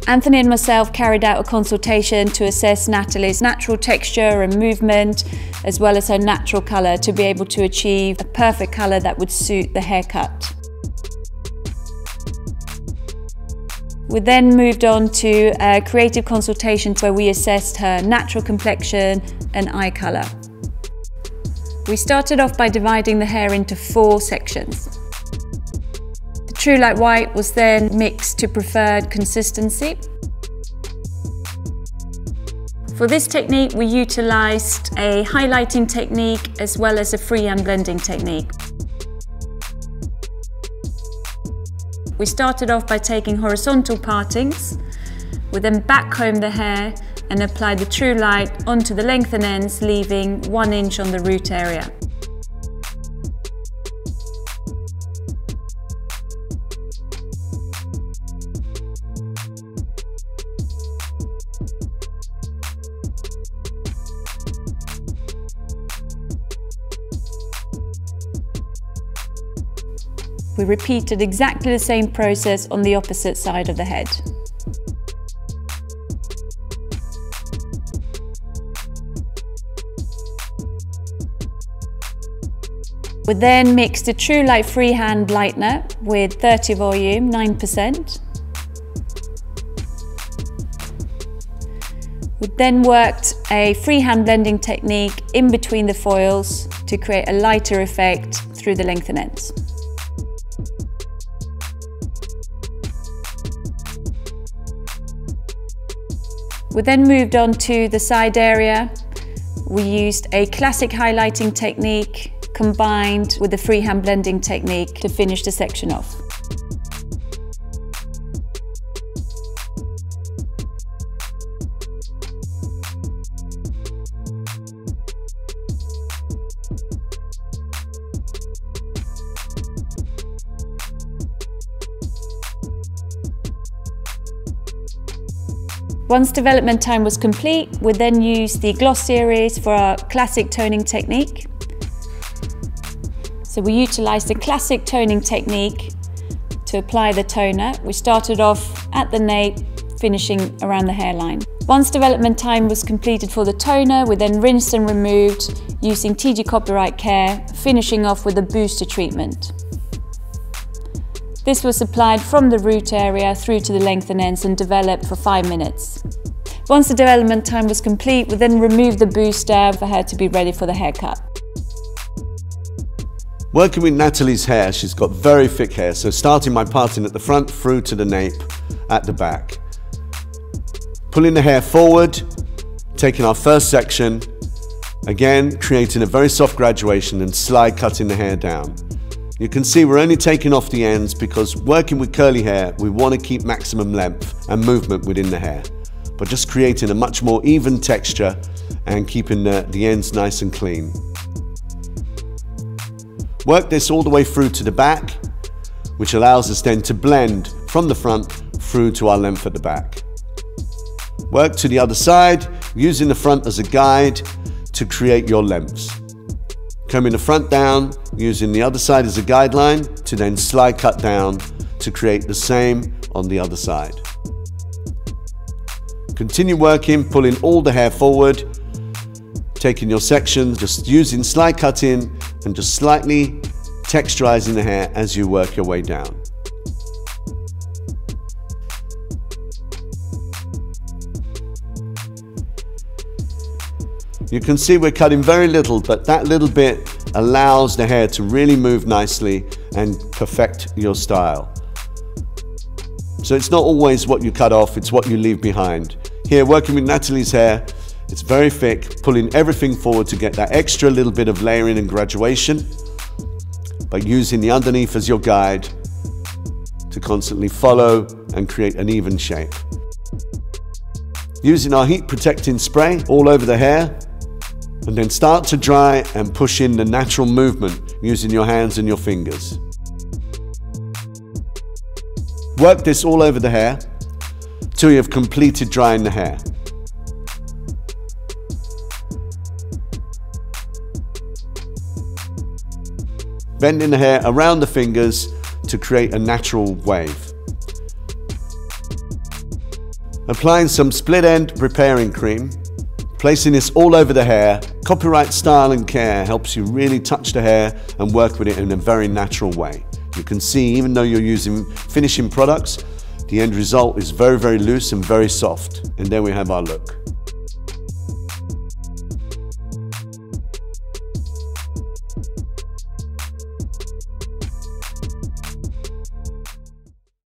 Anthony and myself carried out a consultation to assess Natalie's natural texture and movement, as well as her natural colour, to be able to achieve a perfect colour that would suit the haircut. We then moved on to a creative consultation where we assessed her natural complexion and eye colour. We started off by dividing the hair into 4 sections. The True Light White was then mixed to preferred consistency. For this technique, we utilised a highlighting technique as well as a freehand blending technique. We started off by taking horizontal partings. We then backcombed the hair and applied the True Light onto the lengthened ends, leaving 1 inch on the root area. We repeated exactly the same process on the opposite side of the head. We then mixed the True Light Freehand Lightener with 30 volume, 9%. We then worked a freehand blending technique in between the foils to create a lighter effect through the lengthened ends. We then moved on to the side area. We used a classic highlighting technique combined with the freehand blending technique to finish the section off. Once development time was complete, we then used the gloss series for our classic toning technique. So we utilised the classic toning technique to apply the toner. We started off at the nape, finishing around the hairline. Once development time was completed for the toner, we then rinsed and removed using TIGI Copyright Care, finishing off with a booster treatment. This was applied from the root area through to the lengthened ends and developed for 5 minutes. Once the development time was complete, we then removed the booster for her to be ready for the haircut. Working with Natalie's hair, she's got very thick hair, so starting my parting at the front through to the nape at the back. Pulling the hair forward, taking our first section, again creating a very soft graduation and slide cutting the hair down. You can see we're only taking off the ends because working with curly hair, we want to keep maximum length and movement within the hair, but just creating a much more even texture and keeping the ends nice and clean. Work this all the way through to the back, which allows us then to blend from the front through to our length at the back. Work to the other side, using the front as a guide to create your lengths. Combing the front down, using the other side as a guideline to then slide cut down to create the same on the other side. Continue working, pulling all the hair forward, taking your sections, just using slide cutting and just slightly texturizing the hair as you work your way down. You can see we're cutting very little, but that little bit allows the hair to really move nicely and perfect your style. So it's not always what you cut off, it's what you leave behind. Here, working with Natalie's hair, it's very thick, pulling everything forward to get that extra little bit of layering and graduation, but using the underneath as your guide to constantly follow and create an even shape. Using our heat protecting spray all over the hair, and then start to dry and push in the natural movement using your hands and your fingers. Work this all over the hair till you have completed drying the hair. Bending the hair around the fingers to create a natural wave. Applying some split end repairing cream, placing this all over the hair. Copyright Style and Care helps you really touch the hair and work with it in a very natural way. You can see, even though you're using finishing products, the end result is very, very loose and very soft. And there we have our look.